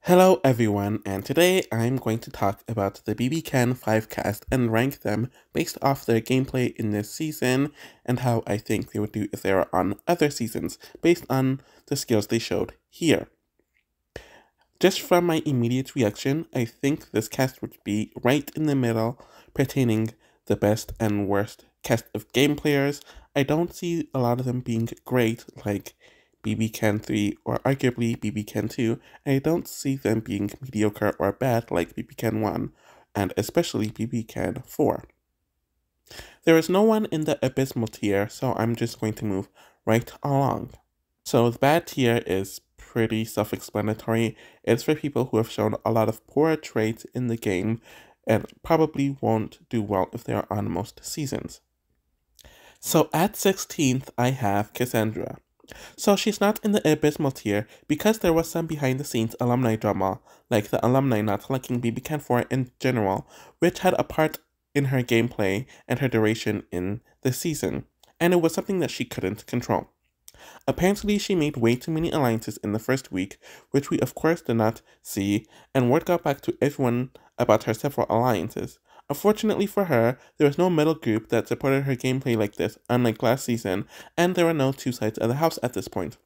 Hello everyone, and today I'm going to talk about the BBCAN5 cast and rank them based off their gameplay in this season and how I think they would do if they were on other seasons based on the skills they showed here. Just from my immediate reaction, I think this cast would be right in the middle, pertaining the best and worst cast of game players. I don't see a lot of them being great, like BBCAN3 or arguably BBCAN2, and I don't see them being mediocre or bad like BBCAN1, and especially BBCAN4. There is no one in the abysmal tier, so I'm just going to move right along. So the bad tier is pretty self-explanatory. It's for people who have shown a lot of poor traits in the game and probably won't do well if they are on most seasons. So at 16th, I have Cassandra. So she's not in the abysmal tier because there was some behind-the-scenes alumni drama, like the alumni not liking BBCAN4 in general, which had a part in her gameplay and her duration in the season, and it was something that she couldn't control. Apparently, she made way too many alliances in the first week, which we of course did not see, and word got back to everyone about her several alliances. Unfortunately for her, there was no middle group that supported her gameplay like this, unlike last season, and there were no two sides of the house at this point.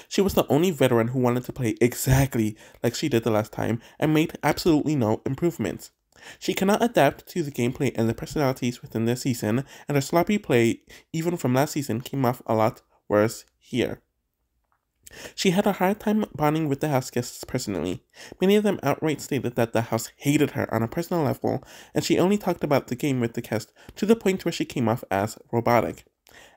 She was the only veteran who wanted to play exactly like she did the last time and made absolutely no improvements. She cannot adapt to the gameplay and the personalities within this season, and her sloppy play, even from last season, came off a lot worse here. She had a hard time bonding with the house guests personally. Many of them outright stated that the house hated her on a personal level, and she only talked about the game with the cast to the point where she came off as robotic.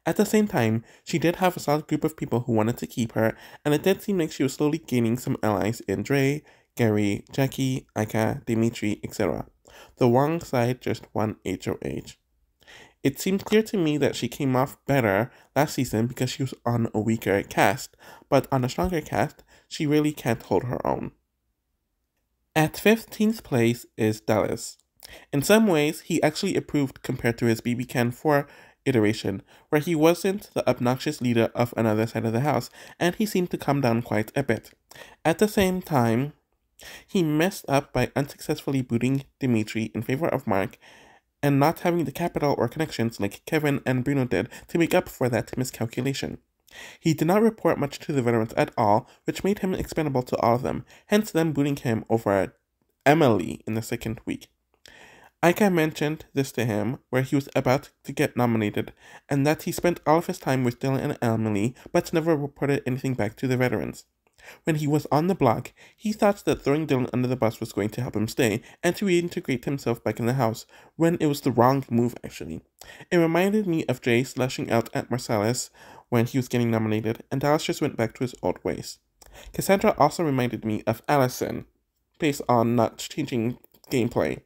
At the same time, she did have a solid group of people who wanted to keep her, and it did seem like she was slowly gaining some allies in Dre, Gary, Jackie, Aika, Dimitri, etc. The wrong side just won HOH. It seemed clear to me that she came off better last season because she was on a weaker cast, but on a stronger cast, she really can't hold her own. At 15th place is Dallas. In some ways, he actually improved compared to his BBCAN4 iteration, where he wasn't the obnoxious leader of another side of the house, and he seemed to calm down quite a bit. At the same time, he messed up by unsuccessfully booting Dimitri in favor of Mark, and not having the capital or connections like Kevin and Bruno did to make up for that miscalculation. He did not report much to the veterans at all, which made him expendable to all of them, hence them booting him over Emily in the second week. Aika mentioned this to him, where he was about to get nominated, and that he spent all of his time with Dylan and Emily, but never reported anything back to the veterans. When he was on the block, he thought that throwing Dylan under the bus was going to help him stay and to reintegrate himself back in the house, when it was the wrong move actually. It reminded me of Jay slashing out at Marcellus when he was getting nominated, and Dallas just went back to his old ways. Cassandra also reminded me of Allison, based on not changing gameplay.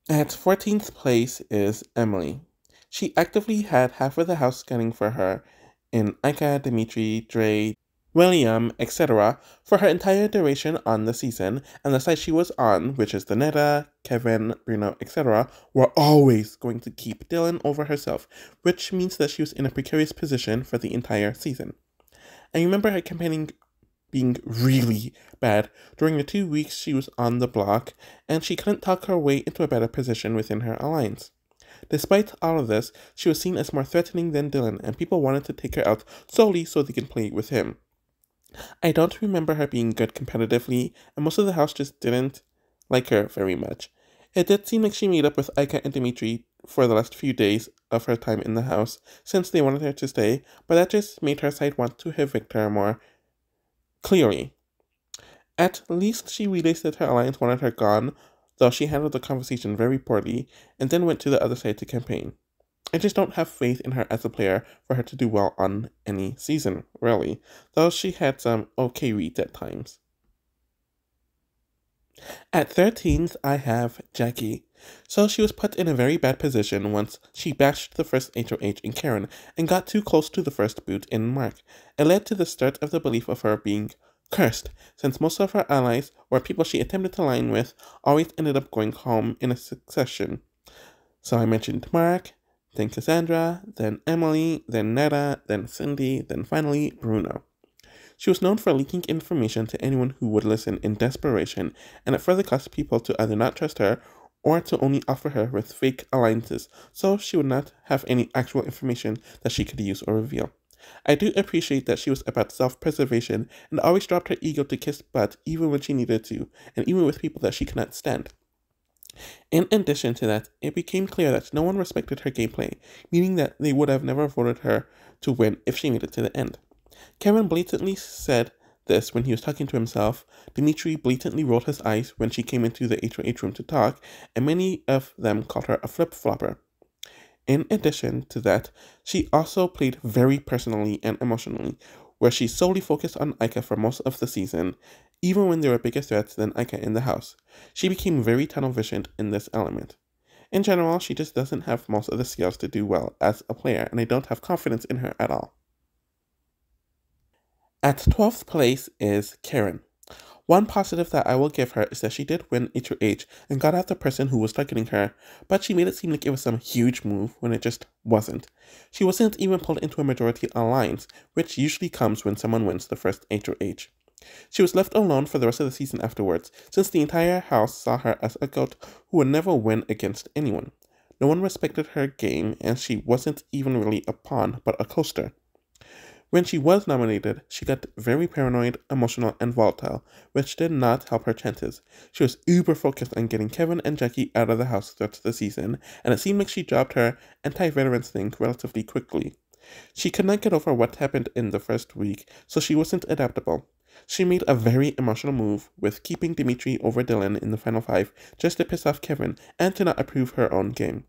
At 14th place is Emily. She actively had half of the house scanning for her in Aika, Dimitri, Dre, William, etc. for her entire duration on the season, and the side she was on, which is Danetta, Kevin, Bruno, etc., were always going to keep Dylan over herself, which means that she was in a precarious position for the entire season. I remember her campaigning being really bad during the 2 weeks she was on the block, and she couldn't talk her way into a better position within her alliance. Despite all of this, she was seen as more threatening than Dylan, and people wanted to take her out solely so they can play with him. I don't remember her being good competitively, and most of the house just didn't like her very much. It did seem like she made up with Aika and Dimitri for the last few days of her time in the house, since they wanted her to stay, but that just made her side want to evict her more clearly. At least she realized that her alliance wanted her gone, though she handled the conversation very poorly, and then went to the other side to campaign. I just don't have faith in her as a player for her to do well on any season, really, though she had some okay reads at times. At 13th, I have Jackie. So she was put in a very bad position once she bashed the first HOH in Karen and got too close to the first boot in Mark. It led to the start of the belief of her being cursed, since most of her allies, or people she attempted to line with, always ended up going home in a succession. So I mentioned Mark, then Cassandra, then Emily, then Netta, then Cindy, then finally Bruno. She was known for leaking information to anyone who would listen in desperation, and it further caused people to either not trust her or to only offer her with fake alliances, so she would not have any actual information that she could use or reveal. I do appreciate that she was about self-preservation and always dropped her ego to kiss butt even when she needed to, and even with people that she could not stand. In addition to that, it became clear that no one respected her gameplay, meaning that they would have never voted her to win if she made it to the end. Kevin blatantly said this when he was talking to himself, Dimitri blatantly rolled his eyes when she came into the H1H room to talk, and many of them called her a flip-flopper. In addition to that, she also played very personally and emotionally, where she solely focused on Aika for most of the season, even when there were bigger threats than Aika in the house. She became very tunnel visioned in this element. In general, she just doesn't have most of the skills to do well as a player, and I don't have confidence in her at all. At 12th place is Karen. One positive that I will give her is that she did win HOH and got out the person who was targeting her, but she made it seem like it was some huge move when it just wasn't. She wasn't even pulled into a majority alliance, which usually comes when someone wins the first HOH. She was left alone for the rest of the season afterwards, since the entire house saw her as a goat who would never win against anyone. No one respected her game, and she wasn't even really a pawn, but a coaster. When she was nominated, she got very paranoid, emotional, and volatile, which did not help her chances. She was uber focused on getting Kevin and Jackie out of the house throughout the season, and it seemed like she dropped her anti-veterans thing relatively quickly. She could not get over what happened in the first week, so she wasn't adaptable. She made a very emotional move with keeping Dimitri over Dylan in the final 5 just to piss off Kevin and to not approve her own game.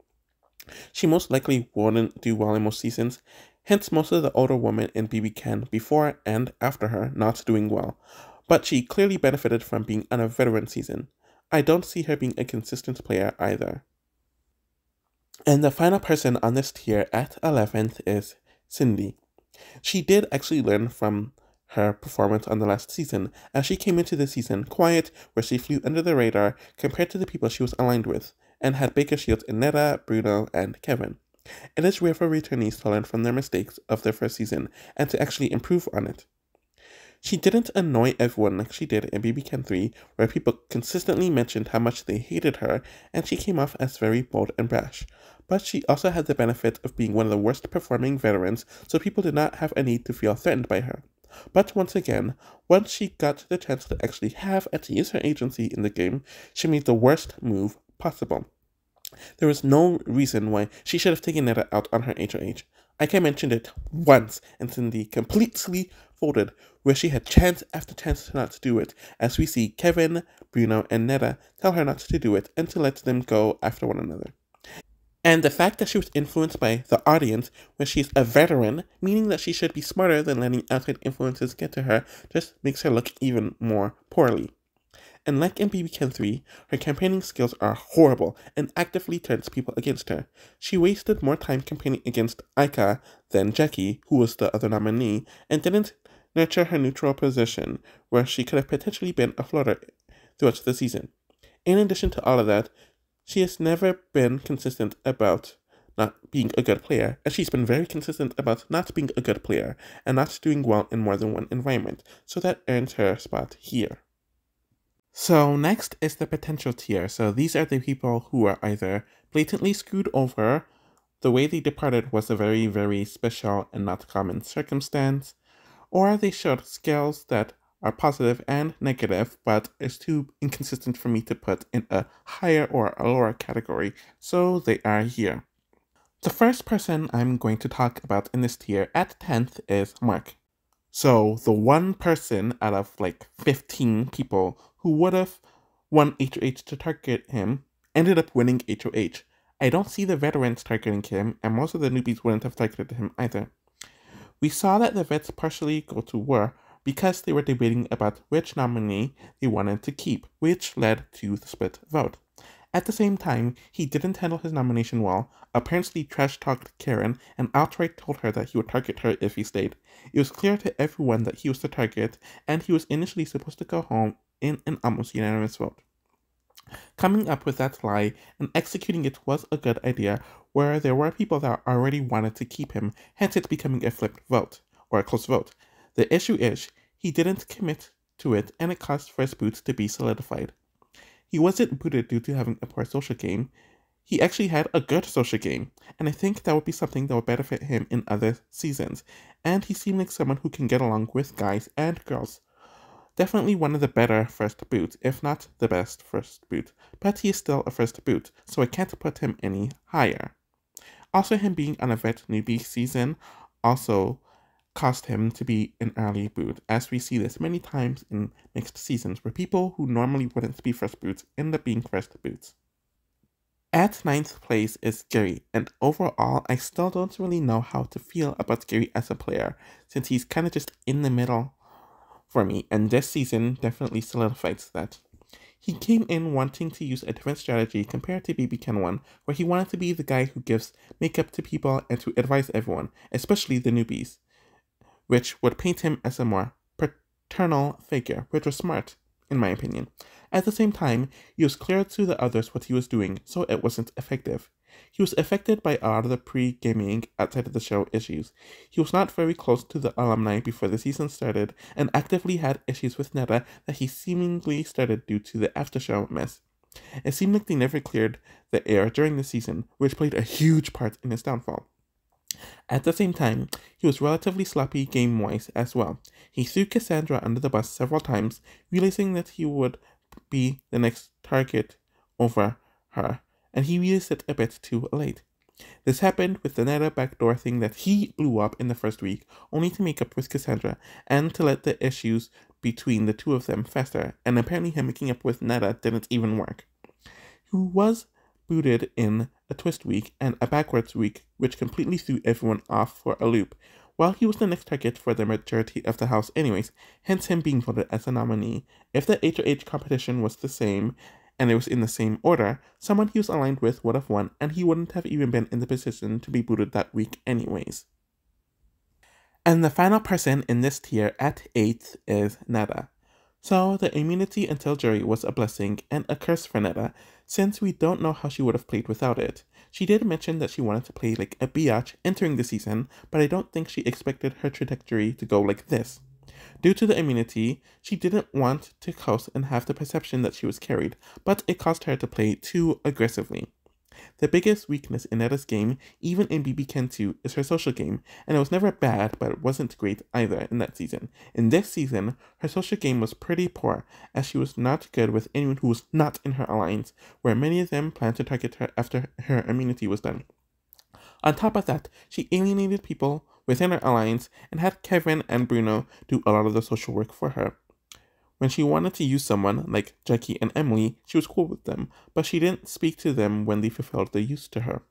She most likely wouldn't do well in most seasons, hence most of the older women in BBCAN before and after her not doing well, but she clearly benefited from being on a veteran season. I don't see her being a consistent player either. And the final person on this tier at 11th is Cindy. She did actually learn from her performance on the last season, as she came into the season quiet, where she flew under the radar compared to the people she was aligned with, and had bigger shields in Netta, Bruno, and Kevin. It is rare for returnees to learn from their mistakes of their first season and to actually improve on it. She didn't annoy everyone like she did in BBCAN3, where people consistently mentioned how much they hated her, and she came off as very bold and brash. But she also had the benefit of being one of the worst performing veterans, so people did not have a need to feel threatened by her. But once again, once she got the chance to actually have and to use her agency in the game, she made the worst move possible. There was no reason why she should have taken Netta out on her HOH. I mentioned it once, and Cindy completely folded, where she had chance after chance not to do it, as we see Kevin, Bruno, and Netta tell her not to do it and to let them go after one another. And the fact that she was influenced by the audience when she's a veteran, meaning that she should be smarter than letting outside influences get to her, just makes her look even more poorly. And like in BBCAN3, her campaigning skills are horrible and actively turns people against her. She wasted more time campaigning against Aika than Jackie, who was the other nominee, and didn't nurture her neutral position, where she could have potentially been a floater throughout the season. In addition to all of that, she has never been consistent about not being a good player, and she's been very consistent about not being a good player and not doing well in more than one environment, so that earns her spot here. So next is the potential tier. So these are the people who are either blatantly screwed over, the way they departed was a very, very special and not common circumstance, or they showed skills that are positive and negative, but is too inconsistent for me to put in a higher or a lower category, so they are here. The first person I'm going to talk about in this tier at 10th is Mark. So the one person out of like 15 people who would have won HOH to target him ended up winning HOH. I don't see the veterans targeting him, and most of the newbies wouldn't have targeted him either. We saw that the vets partially go to war because they were debating about which nominee they wanted to keep, which led to the split vote. At the same time, he didn't handle his nomination well, apparently trash-talked Karen, and outright told her that he would target her if he stayed. It was clear to everyone that he was the target, and he was initially supposed to go home in an almost unanimous vote. Coming up with that lie and executing it was a good idea, where there were people that already wanted to keep him, hence it becoming a flipped vote, or a close vote. The issue is, he didn't commit to it and it caused first boot to be solidified. He wasn't booted due to having a poor social game. He actually had a good social game, and I think that would be something that would benefit him in other seasons. And he seemed like someone who can get along with guys and girls. Definitely one of the better first boot, if not the best first boot, but he is still a first boot, so I can't put him any higher. Also, him being on a vet newbie season also caused him to be an early boot, as we see this many times in mixed seasons, where people who normally wouldn't be first boots end up being first boots. At 9th place is Gary, and overall, I still don't really know how to feel about Gary as a player, since he's kind of just in the middle for me, and this season definitely solidifies that. He came in wanting to use a different strategy compared to BBCAN5, where he wanted to be the guy who gives makeup to people and to advise everyone, especially the newbies, which would paint him as a more paternal figure, which was smart, in my opinion. At the same time, he was clear to the others what he was doing, so it wasn't effective. He was affected by a lot of the pre-gaming outside of the show issues. He was not very close to the alumni before the season started, and actively had issues with Netta that he seemingly started due to the after-show mess. It seemed like they never cleared the air during the season, which played a huge part in his downfall. At the same time, he was relatively sloppy game-wise as well. He threw Cassandra under the bus several times, realizing that he would be the next target over her, and he realized it a bit too late. This happened with the Netta backdoor thing that he blew up in the first week, only to make up with Cassandra, and to let the issues between the two of them fester, and apparently him making up with Netta didn't even work. He was booted in a twist week and a backwards week, which completely threw everyone off for a loop, while he was the next target for the majority of the house anyways, hence him being voted as a nominee. If the HOH competition was the same, and it was in the same order, someone he was aligned with would have won, and he wouldn't have even been in the position to be booted that week anyways. And the final person in this tier at 8th is Netta. So the immunity until jury was a blessing and a curse for Netta, since we don't know how she would have played without it. She did mention that she wanted to play like a biatch entering the season, but I don't think she expected her trajectory to go like this. Due to the immunity, she didn't want to coast and have the perception that she was carried, but it caused her to play too aggressively. The biggest weakness in Netta's game, even in BBCAN2, is her social game, and it was never bad, but it wasn't great either in that season. In this season, her social game was pretty poor, as she was not good with anyone who was not in her alliance, where many of them planned to target her after her immunity was done. On top of that, she alienated people within her alliance and had Kevin and Bruno do a lot of the social work for her. When she wanted to use someone, like Jackie and Emily, she was cool with them, but she didn't speak to them when they fulfilled their use to her.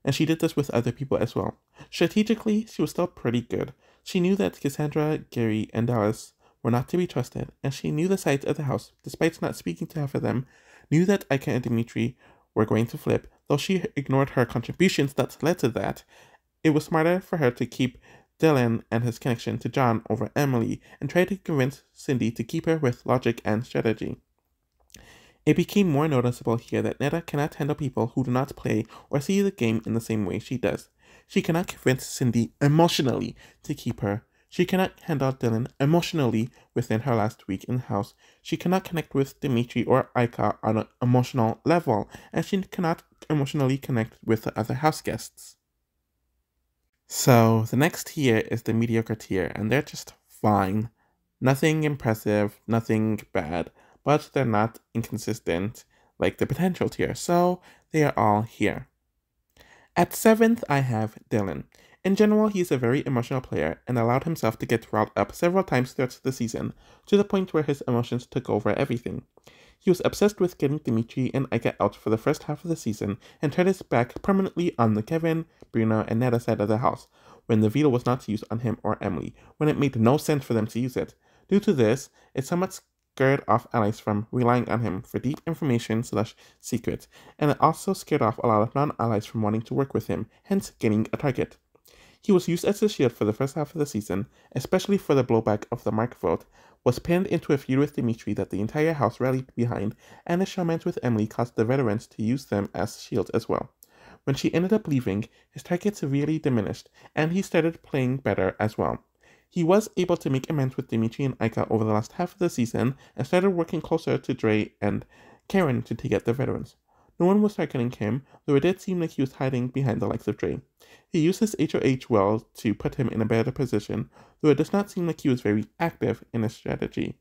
And she did this with other people as well. Strategically, she was still pretty good. She knew that Cassandra, Gary, and Dallas were not to be trusted, and she knew the sides of the house, despite not speaking to half of them, knew that Ika and Dimitri were going to flip, though she ignored her contributions that led to that. It was smarter for her to keep Dylan and his connection to John over Emily, and try to convince Cindy to keep her with logic and strategy. It became more noticeable here that Netta cannot handle people who do not play or see the game in the same way she does. She cannot convince Cindy emotionally to keep her. She cannot handle Dylan emotionally within her last week in the house. She cannot connect with Dimitri or Ika on an emotional level, and she cannot emotionally connect with the other house guests. So the next tier is the mediocre tier, and they're just fine. Nothing impressive, nothing bad, but they're not inconsistent like the potential tier, so they are all here. At 7th, I have Dylan. In general, he is a very emotional player and allowed himself to get riled up several times throughout the season, to the point where his emotions took over everything. He was obsessed with getting Dimitri and Ika out for the first half of the season and turned his back permanently on the Kevin, Bruno, and Netta side of the house, when the veto was not used on him or Emily, when it made no sense for them to use it. Due to this, it somewhat scared off allies from relying on him for deep information/secrets, and it also scared off a lot of non-allies from wanting to work with him, hence getting a target. He was used as a shield for the first half of the season, especially for the blowback of the Mark vote, was pinned into a feud with Dimitri that the entire house rallied behind, and the showmans with Emily caused the veterans to use them as shields as well. When she ended up leaving, his target severely diminished, and he started playing better as well. He was able to make amends with Dimitri and Aika over the last half of the season and started working closer to Dre and Karen to take out the veterans. No one was targeting him, though it did seem like he was hiding behind the likes of Dre. He used his HOH well to put him in a better position, though it does not seem like he was very active in his strategy.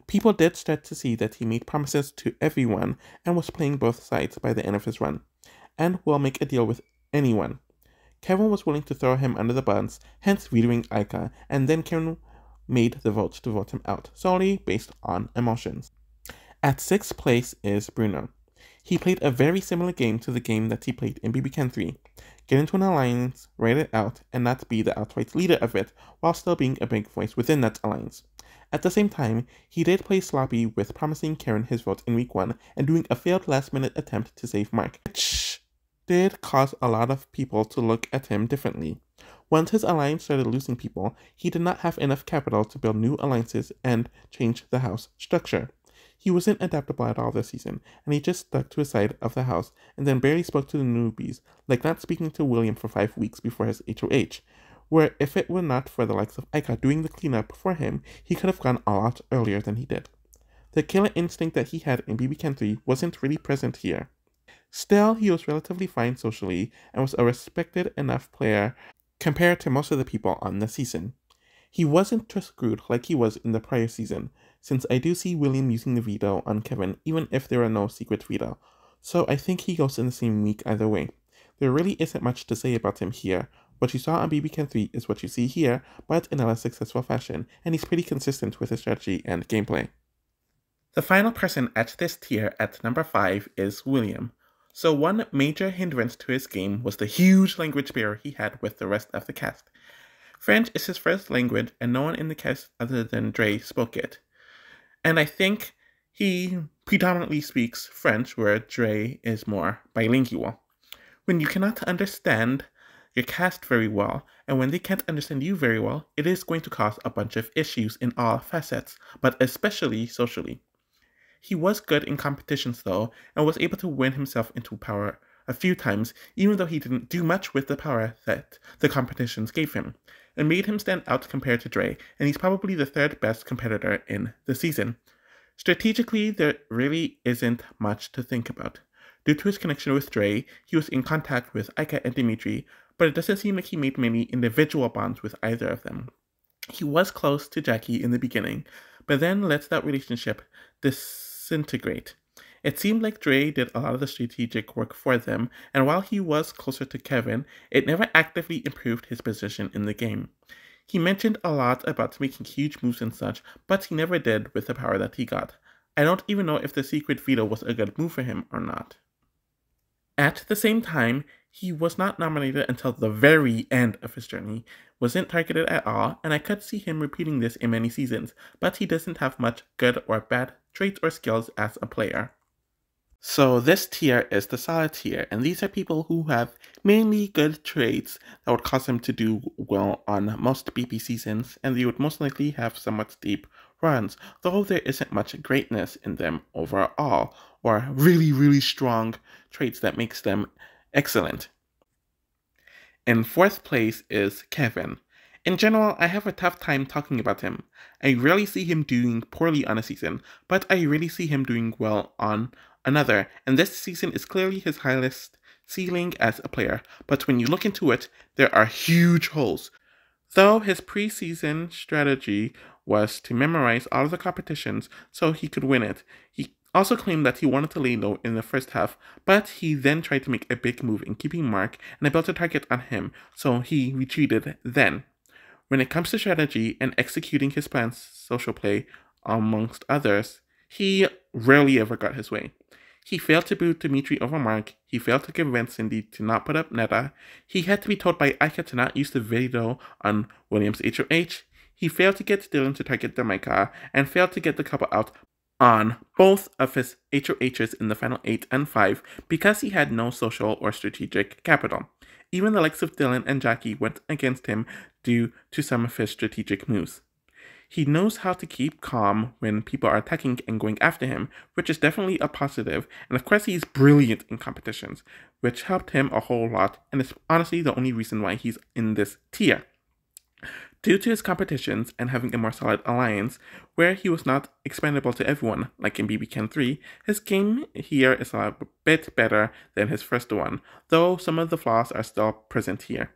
People did start to see that he made promises to everyone and was playing both sides by the end of his run, and will make a deal with anyone. Kevin was willing to throw him under the bus, hence vetoing Aika, and then Kevin made the vote to vote him out, solely based on emotions. At 6th place is Bruno. He played a very similar game to the game that he played in BBCAN5, get into an alliance, write it out, and not be the outright leader of it, while still being a big voice within that alliance. At the same time, he did play sloppy with promising Karen his vote in week 1 and doing a failed last-minute attempt to save Mark, which did cause a lot of people to look at him differently. Once his alliance started losing people, he did not have enough capital to build new alliances and change the house structure. He wasn't adaptable at all this season, and he just stuck to his side of the house and then barely spoke to the newbies, like not speaking to William for 5 weeks before his HOH, where if it were not for the likes of Aika doing the cleanup for him, he could have gone a lot earlier than he did. The killer instinct that he had in BBCAN3 wasn't really present here. Still, he was relatively fine socially and was a respected enough player compared to most of the people on the season. He wasn't just screwed like he was in the prior season, since I do see William using the veto on Kevin even if there are no secret veto, so I think he goes in the same week either way. There really isn't much to say about him here. What you saw on BBCAN3 is what you see here, but in a less successful fashion, and he's pretty consistent with his strategy and gameplay. The final person at this tier at number 5 is William. So one major hindrance to his game was the huge language barrier he had with the rest of the cast. French is his first language, and no one in the cast other than Dre spoke it. And I think he predominantly speaks French, where Dre is more bilingual. When you cannot understand your cast very well, and when they can't understand you very well, it is going to cause a bunch of issues in all facets, but especially socially. He was good in competitions though, and was able to win himself into power a few times, even though he didn't do much with the power that the competitions gave him. It made him stand out compared to Dre, and he's probably the 3rd best competitor in the season. Strategically, there really isn't much to think about. Due to his connection with Dre, he was in contact with Aika and Dimitri, but it doesn't seem like he made many individual bonds with either of them. He was close to Jackie in the beginning, but then let that relationship disintegrate. It seemed like Dre did a lot of the strategic work for them, and while he was closer to Kevin, it never actively improved his position in the game. He mentioned a lot about making huge moves and such, but he never did with the power that he got. I don't even know if the secret veto was a good move for him or not. At the same time, he was not nominated until the very end of his journey, wasn't targeted at all, and I could see him repeating this in many seasons, but he doesn't have much good or bad traits or skills as a player. So this tier is the solid tier, and these are people who have mainly good traits that would cause them to do well on most BP seasons, and they would most likely have somewhat deep runs, though there isn't much greatness in them overall, or really strong traits that makes them excellent. In 4th place is Kevin. In general, I have a tough time talking about him. I rarely see him doing poorly on a season, but I really see him doing well on another, and this season is clearly his highest ceiling as a player, but when you look into it, there are huge holes. Though his preseason strategy was to memorize all of the competitions so he could win it, he also claimed that he wanted to lay low in the first half, but he then tried to make a big move in keeping Mark, and I built a target on him, so he retreated then. When it comes to strategy and executing his plans, social play, amongst others, he rarely ever got his way. He failed to boot Dimitri over Mark, he failed to convince Cindy to not put up Netta, he had to be told by Aika to not use the veto on William's HOH, he failed to get Dylan to target Jamaica, and failed to get the couple out on both of his HOHs in the final 8 and 5 because he had no social or strategic capital. Even the likes of Dylan and Jackie went against him due to some of his strategic moves. He knows how to keep calm when people are attacking and going after him, which is definitely a positive, and of course he's brilliant in competitions, which helped him a whole lot, and is honestly the only reason why he's in this tier. Due to his competitions and having a more solid alliance, where he was not expendable to everyone, like in BBCAN5, his game here is a bit better than his first one, though some of the flaws are still present here.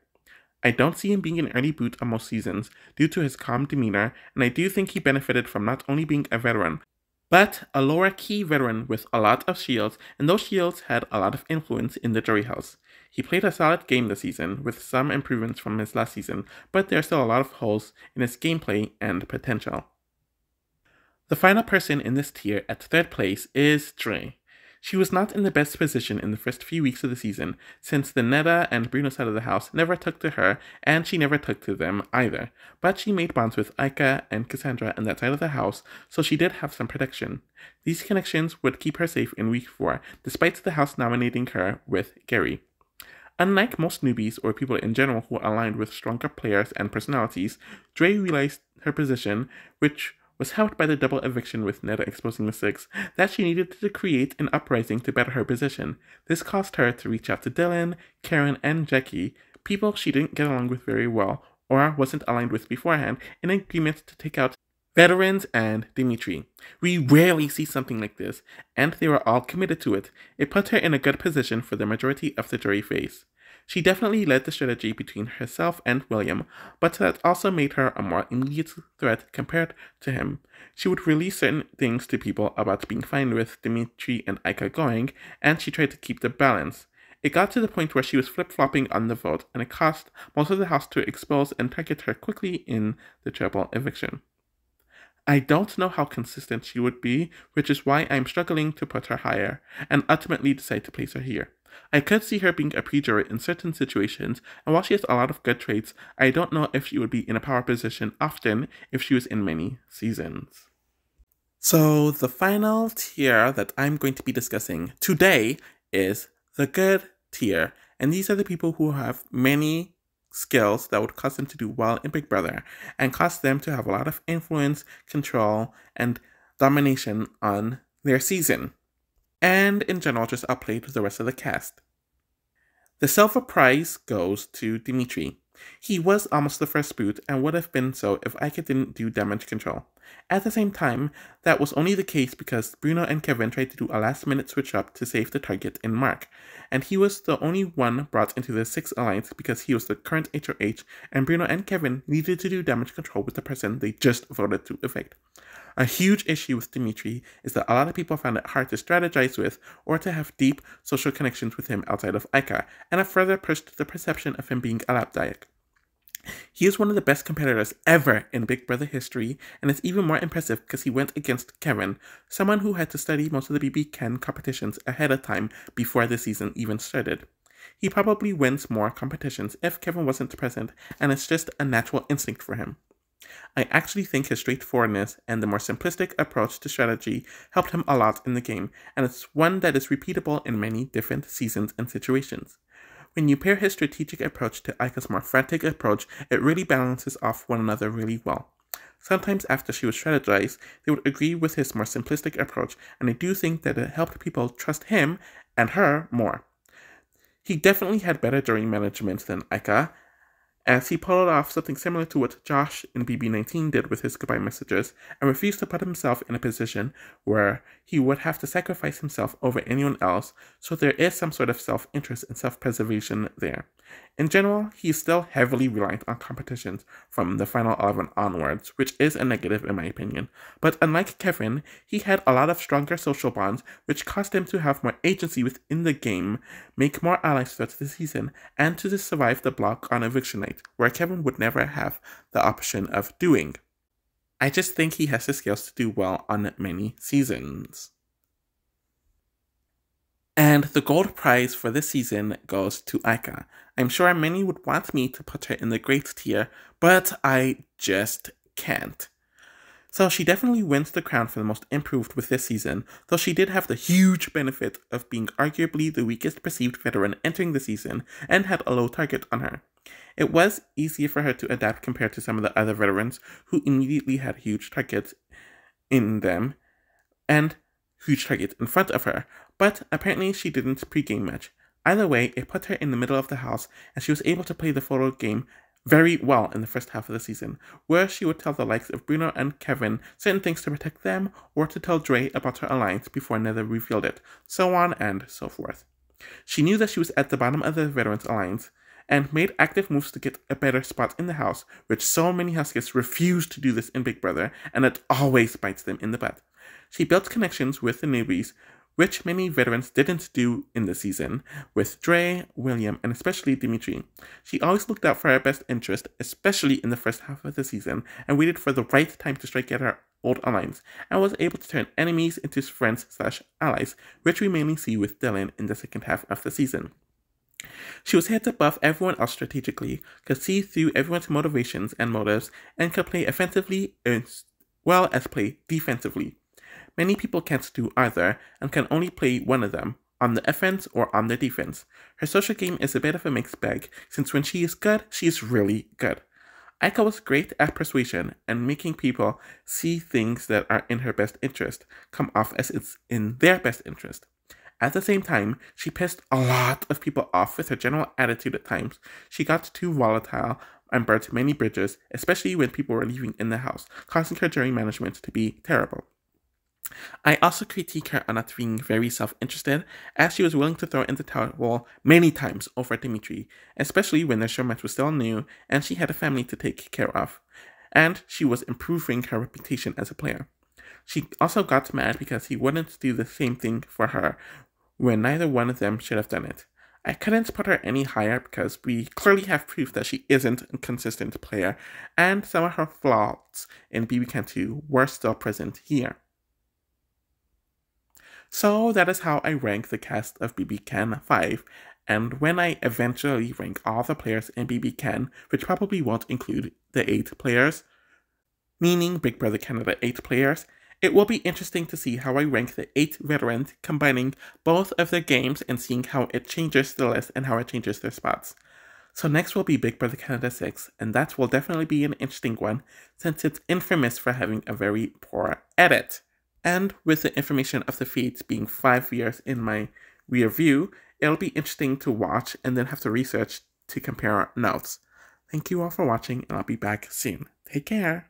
I don't see him being an early boot on most seasons due to his calm demeanor, and I do think he benefited from not only being a veteran, but a lower key veteran with a lot of shields, and those shields had a lot of influence in the jury house. He played a solid game this season, with some improvements from his last season, but there are still a lot of holes in his gameplay and potential. The final person in this tier at third place is Dre. She was not in the best position in the first few weeks of the season, since the Neda and Bruno side of the house never took to her, and she never took to them either. But she made bonds with Aika and Cassandra in that side of the house, so she did have some protection. These connections would keep her safe in week 4, despite the house nominating her with Gary. Unlike most newbies or people in general who aligned with stronger players and personalities, Dre realized her position, which was helped by the double eviction with Neda exposing the 6, that she needed to create an uprising to better her position. This caused her to reach out to Dylan, Karen, and Jackie, people she didn't get along with very well or wasn't aligned with beforehand, in agreement to take out veterans and Dimitri. We rarely see something like this, and they were all committed to it. It put her in a good position for the majority of the jury phase. She definitely led the strategy between herself and William, but that also made her a more immediate threat compared to him. She would release certain things to people about being fine with Dimitri and Aika going, and she tried to keep the balance. It got to the point where she was flip-flopping on the vote, and it caused most of the house to expose and target her quickly in the triple eviction. I don't know how consistent she would be, which is why I'm struggling to put her higher, and ultimately decide to place her here. I could see her being a pre-juror in certain situations, and while she has a lot of good traits, I don't know if she would be in a power position often if she was in many seasons. So the final tier that I'm going to be discussing today is the good tier, and these are the people who have many skills that would cause them to do well in Big Brother, and cause them to have a lot of influence, control, and domination on their season, and in general just outplayed the rest of the cast. The silver prize goes to Dimitri. He was almost the first boot and would have been so if Aika didn't do damage control. At the same time, that was only the case because Bruno and Kevin tried to do a last-minute switch-up to save the target in Mark, and he was the only one brought into the 6 alliance because he was the current HOH, and Bruno and Kevin needed to do damage control with the person they just voted to evict. A huge issue with Dimitri is that a lot of people found it hard to strategize with or to have deep social connections with him outside of Aika, and have further pushed the perception of him being a lapdog. He is one of the best competitors ever in Big Brother history, and it's even more impressive because he went against Kevin, someone who had to study most of the BBCAN competitions ahead of time before the season even started. He probably wins more competitions if Kevin wasn't present, and it's just a natural instinct for him. I actually think his straightforwardness and the more simplistic approach to strategy helped him a lot in the game, and it's one that is repeatable in many different seasons and situations. When you pair his strategic approach to Aika's more frantic approach, it really balances off one another really well. Sometimes after she would strategize, they would agree with his more simplistic approach, and I do think that it helped people trust him and her more. He definitely had better jury management than Aika, as he pulled off something similar to what Josh in BB19 did with his goodbye messages, and refused to put himself in a position where he would have to sacrifice himself over anyone else, so there is some sort of self-interest and self-preservation there. In general, he is still heavily reliant on competitions from the final 11 onwards, which is a negative in my opinion, but unlike Kevin, he had a lot of stronger social bonds, which caused him to have more agency within the game, make more allies throughout the season, and to survive the block on eviction night, where Kevin would never have the option of doing. I just think he has the skills to do well on many seasons. And the gold prize for this season goes to Aika. I'm sure many would want me to put her in the great tier, but I just can't. So she definitely wins the crown for the most improved with this season, though she did have the huge benefit of being arguably the weakest perceived veteran entering the season and had a low target on her. It was easier for her to adapt compared to some of the other veterans who immediately had huge targets in them and huge targets in front of her, but apparently she didn't pre-game much. Either way, it put her in the middle of the house and she was able to play the photo game very well in the first half of the season, where she would tell the likes of Bruno and Kevin certain things to protect them, or to tell Dre about her alliance before Nether revealed it, so on and so forth. She knew that she was at the bottom of the Veterans Alliance, and made active moves to get a better spot in the house, which so many Huskies refuse to do this in Big Brother, and it always bites them in the butt. She built connections with the newbies, which many veterans didn't do in the season, with Dre, William, and especially Dimitri. She always looked out for her best interest, especially in the first half of the season, and waited for the right time to strike at her old alliance, and was able to turn enemies into friends/allies, which we mainly see with Dylan in the second half of the season. She was heads above everyone else strategically, could see through everyone's motivations and motives, and could play offensively as well as play defensively. Many people can't do either, and can only play one of them, on the offense or on the defense. Her social game is a bit of a mixed bag, since when she is good, she is really good. Aika was great at persuasion and making people see things that are in her best interest come off as it's in their best interest. At the same time, she pissed a lot of people off with her general attitude at times. She got too volatile and burnt many bridges, especially when people were leaving in the house, causing her jury management to be terrible. I also critique her on not being very self-interested, as she was willing to throw in the towel many times over Dimitri, especially when their showmatch was still new and she had a family to take care of, and she was improving her reputation as a player. She also got mad because he wouldn't do the same thing for her when neither one of them should have done it. I couldn't put her any higher because we clearly have proof that she isn't a consistent player, and some of her flaws in BBCAN2 were still present here. So that is how I rank the cast of BBCAN5, and when I eventually rank all the players in BBCAN, which probably won't include the 8 players, meaning Big Brother Canada 8 players, it will be interesting to see how I rank the 8 veterans, combining both of their games and seeing how it changes the list and how it changes their spots. So next will be Big Brother Canada 6, and that will definitely be an interesting one, since it's infamous for having a very poor edit. And with the information of the feeds being 5 years in my rear view, it'll be interesting to watch and then have to research to compare notes. Thank you all for watching, and I'll be back soon. Take care!